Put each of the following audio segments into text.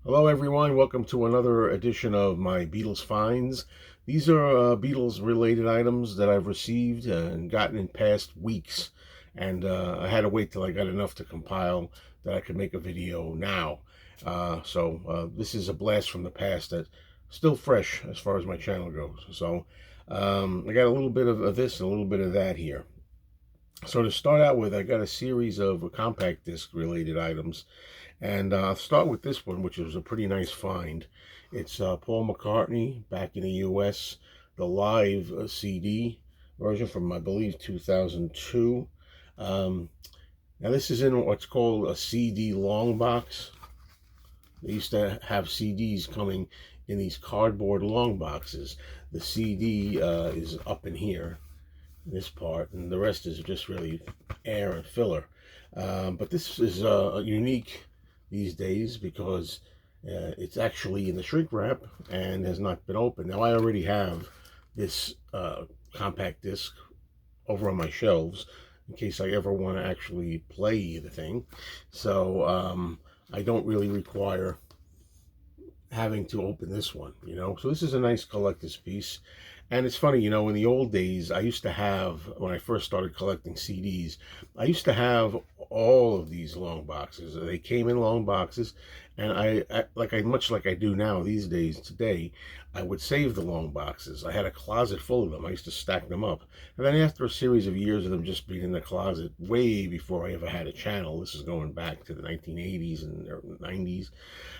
Hello everyone, welcome to another edition of my Beatles Finds. These are Beatles related items that I've received and gotten in past weeks. And I had to wait till I got enough to compile that I could make a video now. This is a blast from the past that's still fresh as far as my channel goes. I got a little bit of this and a little bit of that here. So to start out with, I got a series of compact disc related items. And I'll start with this one, which is a pretty nice find. It's Paul McCartney back in the US, the live CD version from, I believe, 2002. Now, this is in what's called a CD long box. They used to have CDs coming in these cardboard long boxes. The CD is up in here, this part, and the rest is just really air and filler. But this is unique these days because it's actually in the shrink wrap and has not been opened. Now I already have this compact disc over on my shelves in case I ever want to actually play the thing. I don't really require having to open this one, So this is a nice collector's piece. And it's funny, in the old days, I used to have, when I first started collecting CDs, I used to have all of these long boxes. They came in long boxes, and much like I do now these days, today, I would save the long boxes. I had a closet full of them. I used to stack them up. And then after a series of years of them just being in the closet, way before I ever had a channel, this is going back to the 1980s and 90s,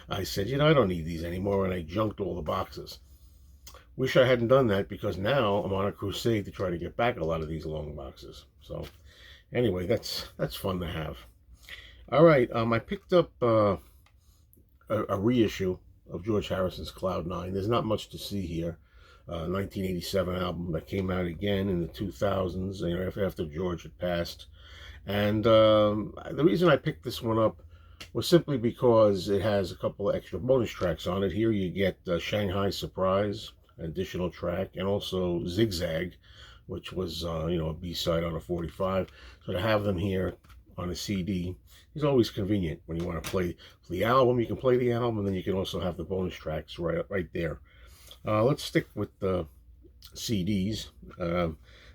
I said, I don't need these anymore, and I junked all the boxes. Wish I hadn't done that because now I'm on a crusade to try to get back a lot of these long boxes. So anyway, that's fun to have. All right, I picked up a reissue of George Harrison's Cloud 9. There's not much to see here. 1987 album that came out again in the 2000s, after George had passed. And the reason I picked this one up was simply because it has a couple of extra bonus tracks on it. Here you get Shanghai Surprise, an additional track, and also Zigzag, which was a B-side on a 45. So to have them here on a CD is always convenient when you want to play the album. You can play the album, and then you can also have the bonus tracks right there. Let's stick with the CDs.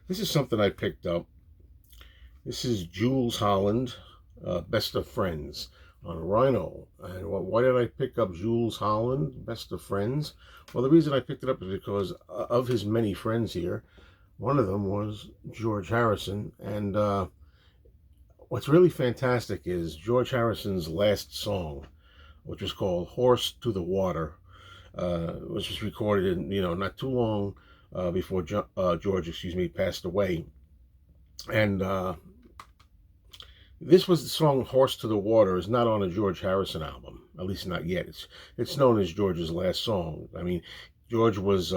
This is something I picked up. This is Jools Holland, Best of Friends, on Rhino. And why did I pick up Jools Holland, Best of Friends? Well, the reason I picked it up is because of his many friends here. One of them was George Harrison. And what's really fantastic is George Harrison's last song, which was called Horse to the Water, which was recorded in, not too long before George, passed away. And this was the song Horse to the Water. Is not on a George Harrison album, at least not yet. It's known as George's last song. I mean, George was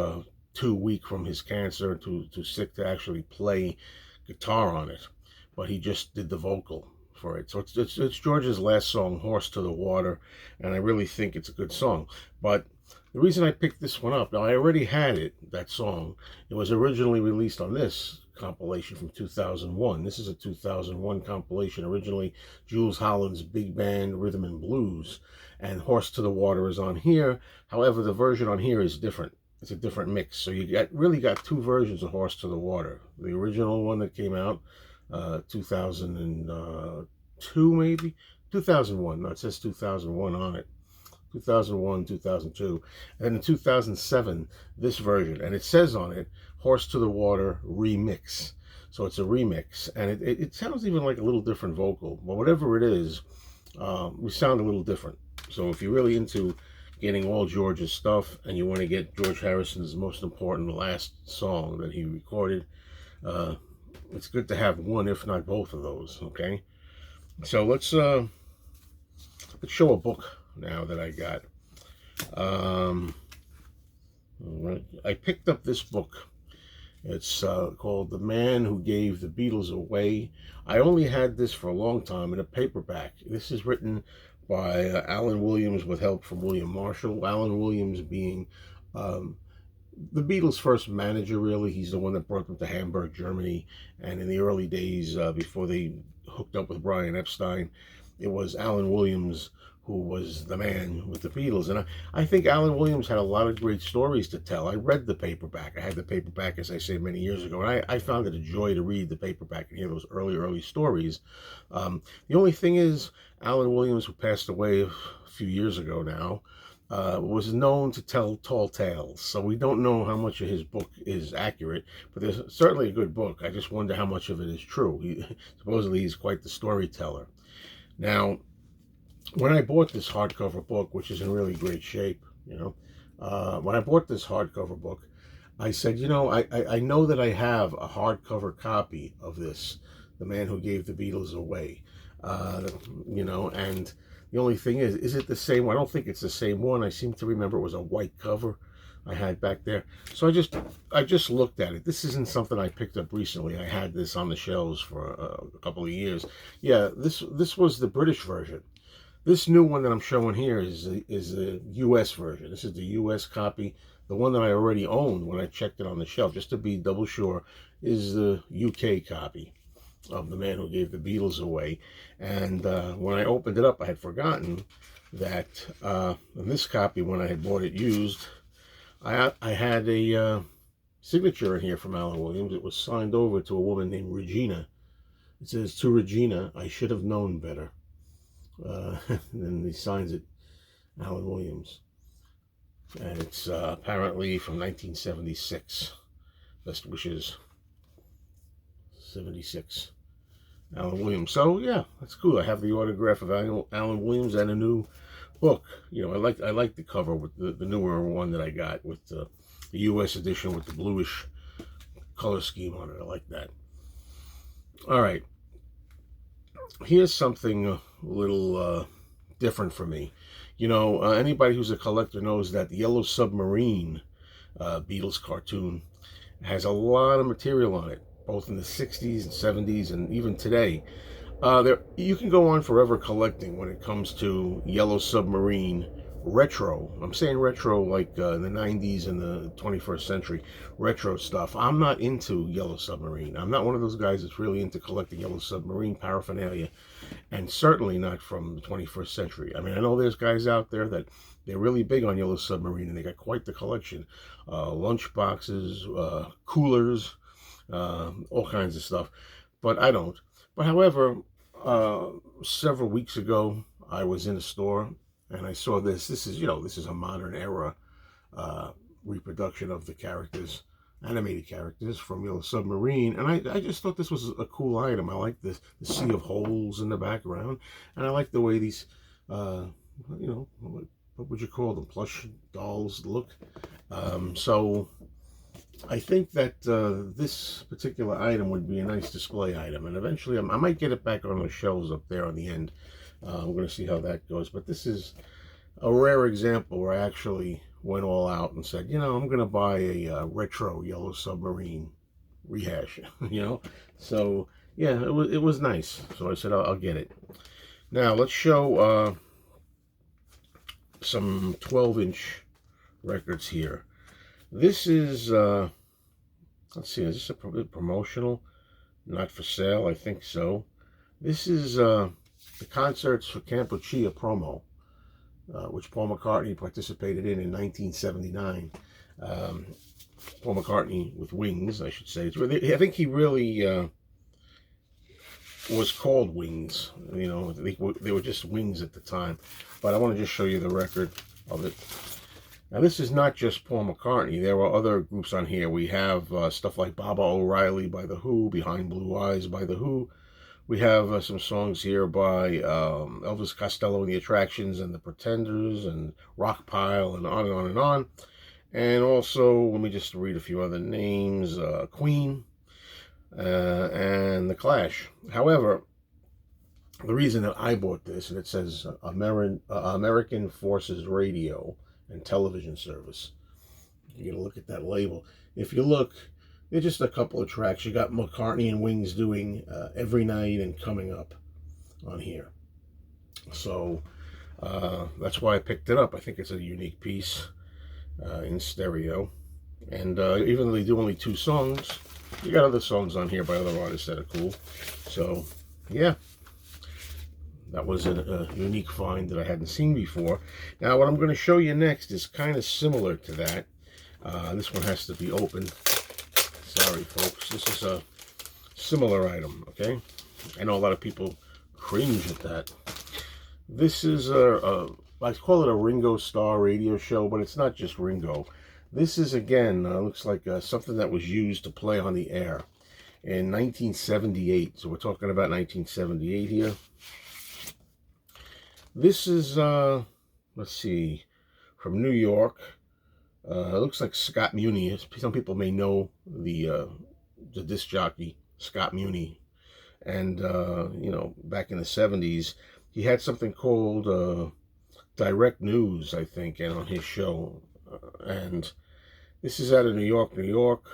too weak from his cancer, too sick to actually play guitar on it, but he just did the vocal for it. So it's George's last song, Horse to the Water, and I really think it's a good song. But the reason I picked this one up, now I already had that song. It was originally released on this compilation from 2001. This is a 2001 compilation. Originally, Jools Holland's Big Band Rhythm and Blues, and Horse to the Water is on here. However, the version on here is different. It's a different mix. So you really got two versions of Horse to the Water. The original one that came out 2002, maybe 2001. No, it says 2001 on it. 2001, 2002, and in 2007, this version, and it says on it, Horse to the Water Remix. So it's a remix, and it sounds even like a little different vocal, but whatever it is, we sound a little different. So if you're really into getting all George's stuff, and you want to get George Harrison's most important last song that he recorded, it's good to have one, if not both of those, okay? So let's show a book now that I got. I picked up this book. It's called The Man Who Gave the Beatles Away. I only had this for a long time in a paperback. This is written by Alan Williams with help from William Marshall. Alan Williams being the Beatles' first manager, really. He's the one that brought them to Hamburg, Germany. And in the early days, before they hooked up with Brian Epstein, it was Alan Williams who was the man with the Beatles. And I think Alan Williams had a lot of great stories to tell. I read the paperback. I had the paperback, as I say, many years ago, and I found it a joy to read the paperback and hear those early stories. The only thing is, Alan Williams, who passed away a few years ago now, was known to tell tall tales. So we don't know how much of his book is accurate, but there's certainly a good book. I just wonder how much of it is true. Supposedly he's quite the storyteller. Now, when I bought this hardcover book, which is in really great shape, when I bought this hardcover book, I said, I know that I have a hardcover copy of this, The Man Who Gave the Beatles Away, and the only thing is it the same one? I don't think it's the same one. I seem to remember it was a white cover I had back there. So I just looked at it. This isn't something I picked up recently. I had this on the shelves for a couple of years. Yeah, this was the British version. This new one that I'm showing here is the U.S. version. This is the U.S. copy. The one that I already owned when I checked it on the shelf, just to be double sure, is the U.K. copy of The Man Who Gave the Beatles Away. And when I opened it up, I had forgotten that in this copy, when I had bought it used, I had a signature in here from Alan Williams. It was signed over to a woman named Regina. It says, "To Regina, I should have known better." And he signs it, Alan Williams. And it's apparently from 1976. Best wishes, 76. Alan Williams. So yeah, that's cool. I have the autograph of Alan Williams and a new book. I like the cover with the newer one that I got with the U.S. edition with the bluish color scheme on it. I like that. All right. Here's something a little different for me. Anybody who's a collector knows that the Yellow Submarine Beatles cartoon has a lot of material on it, both in the 60s and 70s and even today. You can go on forever collecting when it comes to Yellow Submarine retro. I'm saying retro like in the 90s and the 21st century retro stuff. I'm not into Yellow Submarine. I'm not one of those guys that's really into collecting Yellow Submarine paraphernalia, and certainly not from the 21st century. I mean, I know there's guys out there that they're really big on Yellow Submarine, and they got quite the collection. Lunch boxes, coolers, all kinds of stuff. But I don't. But however, several weeks ago, I was in a store and I saw this. This is a modern era reproduction of the characters, animated characters from Yellow Submarine. And I just thought this was a cool item. I like the sea of holes in the background. And I like the way these, what would you call them? Plush dolls look. So I think that this particular item would be a nice display item, and eventually I might get it back on the shelves up there on the end. We're going to see how that goes, but this is a rare example where I actually went all out and said, I'm going to buy a retro Yellow Submarine rehash, So yeah, it was nice. So I said I'll get it. Now let's show some 12-inch records here. This is, let's see, is this a promotional? Not for sale, I think so. This is the Concerts for Camp Lucia promo, which Paul McCartney participated in 1979. Paul McCartney with Wings, I should say. I think he really was called Wings. They were just Wings at the time. But I want to just show you the record of it. Now, this is not just Paul McCartney. There are other groups on here. We have stuff like Baba O'Reilly by The Who, Behind Blue Eyes by The Who. We have some songs here by Elvis Costello and the Attractions and the Pretenders and Rockpile and on and on and on. And also, let me just read a few other names. Queen and The Clash. However, the reason that I bought this, and it says American Forces Radio and Television Service. You get a look at that label. If you look, there's just a couple of tracks. You got McCartney and Wings doing Every Night and Coming Up on here. So that's why I picked it up. I think it's a unique piece in stereo. And even though they do only 2 songs, you got other songs on here by other artists that are cool. So yeah, That was a unique find that I hadn't seen before. Now, what I'm going to show you next is kind of similar to that. This one has to be opened. Sorry, folks. This is a similar item, okay? I know a lot of people cringe at that. This is I call it a Ringo Starr radio show, but it's not just Ringo. This is, again, looks like something that was used to play on the air in 1978. So we're talking about 1978 here. This is, let's see, from New York. It looks like Scott Muni. Some people may know the disc jockey, Scott Muni. And, you know, back in the 70s, he had something called Direct News, I think, and on his show. And this is out of New York, New York,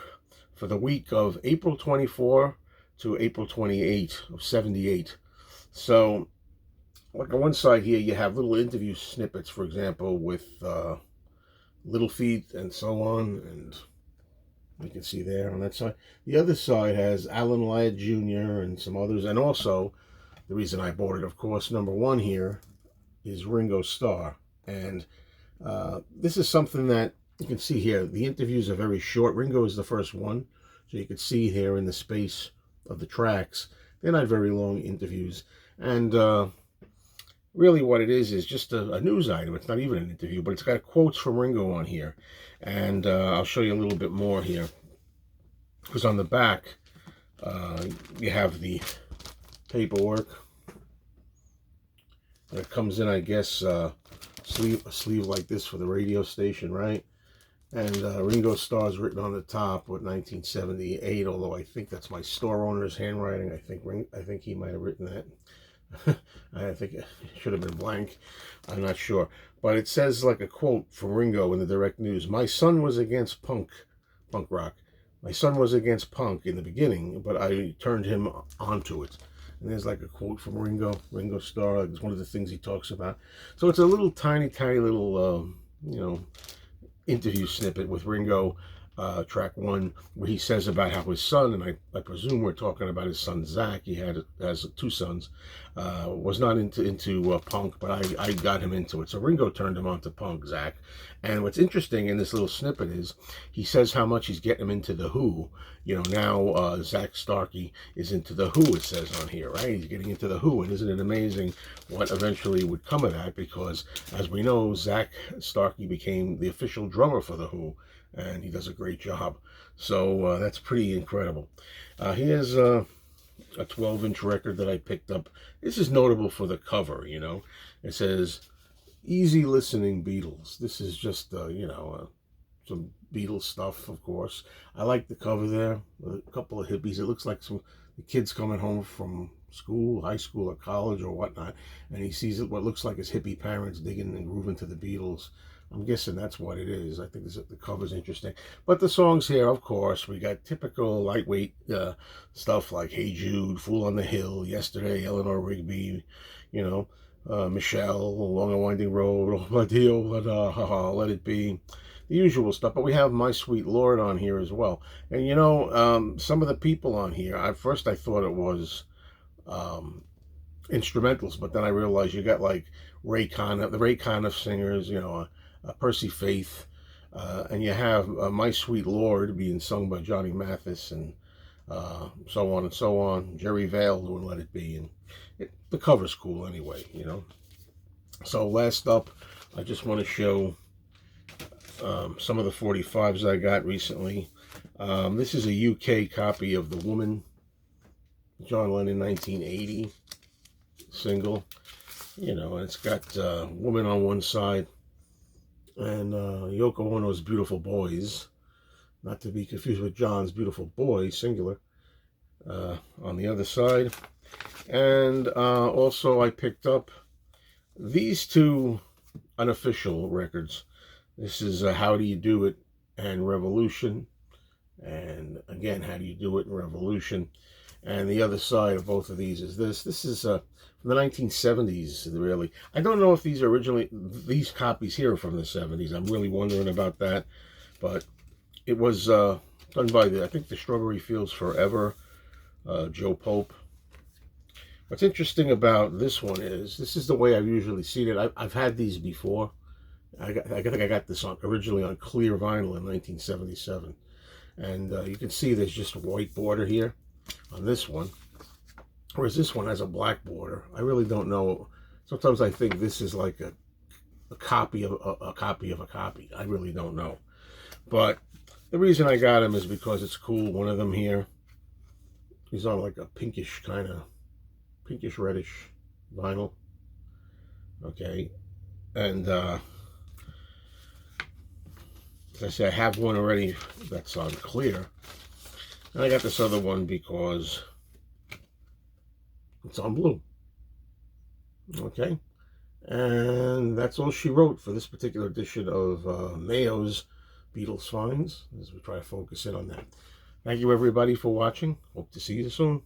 for the week of April 24 to April 28 of 78. So, like on one side here, you have little interview snippets, for example, with Little Feat and so on, and you can see there on that side. The other side has Alan Ladd Jr. and some others, and also, the reason I bought it, of course, number one here is Ringo Starr. And this is something that you can see here. The interviews are very short. Ringo is the first one, so you can see here in the space of the tracks. They're not very long interviews. And really what it is just a news item. It's not even an interview, but it's got quotes from Ringo on here. And I'll show you a little bit more here. Because on the back, you have the paperwork that comes in, I guess, a sleeve like this for the radio station, right? And Ringo Starr's written on the top with 1978, although I think that's my store owner's handwriting. I think he might have written that. I think it should have been blank. I'm not sure. But it says like a quote from Ringo in the Direct News. My son was against punk rock. My son was against punk in the beginning, but I turned him onto it. And there's like a quote from Ringo Starr. It's one of the things he talks about. So it's a little tiny little, you know, interview snippet with Ringo, track one, where he says about how his son, and I presume we're talking about his son Zach, has two sons, was not into punk, but I got him into it. So Ringo turned him on to punk, Zach. And what's interesting in this little snippet is he says how much he's getting him into the Who. You know, now Zach Starkey is into the Who, it says on here, right? He's getting into the Who, and isn't it amazing what eventually would come of that? Because, as we know, Zach Starkey became the official drummer for the Who, and he does a great job. So that's pretty incredible. Here's a 12-inch record that I picked up. This is notable for the cover, you know. It says, Easy Listening Beatles. This is just, you know, some Beatles stuff, of course. I like the cover there. A couple of hippies. It looks like the kids coming home from school, high school or college or whatnot, and he sees what looks like his hippie parents digging and grooving to the Beatles. I'm guessing that's what it is. I think the cover's interesting. But the songs here, of course, we got typical lightweight stuff like Hey Jude, Fool on the Hill, Yesterday, Eleanor Rigby, you know, Michelle, Long and Winding Road, Oh My Deal, Let It Be. The usual stuff. But we have My Sweet Lord on here as well. And, you know, some of the people on here, at first I thought it was instrumentals, but then I realized you got like the Ray Conniff singers, you know, Percy Faith, and you have My Sweet Lord being sung by Johnny Mathis, and so on and so on. Jerry Vale doing Let It Be, and the cover's cool anyway, you know. So last up, I just want to show some of the 45s I got recently. This is a UK copy of The Woman, John Lennon 1980 single, you know, and it's got Woman on one side and Yoko Ono's Beautiful Boys, not to be confused with John's Beautiful Boy, singular, on the other side. And also I picked up these two Unofficial Records. This is How Do You Do It and Revolution, and again, How Do You Do It and Revolution. And the other side of both of these is this. This is from the 1970s, really. I don't know if these copies here are from the 70s. I'm really wondering about that. But it was done by, I think, the Strawberry Fields Forever, Joe Pope. What's interesting about this one is this is the way I've usually seen it. I've had these before. I think I got this on originally on clear vinyl in 1977, and you can see there's just a white border here on this one, whereas this one has a black border. I really don't know. Sometimes I think this is like a copy of a copy of a copy. I really don't know, but the reason I got them is because it's cool. One of them here, he's on like a pinkish kind of pinkish reddish vinyl. Okay, and as I say, I have one already that's on clear, and I got this other one because it's on blue. Okay, and that's all she wrote for this particular edition of Mayo's Beatles Finds, as we try to focus in on that. Thank you everybody for watching. Hope to see you soon.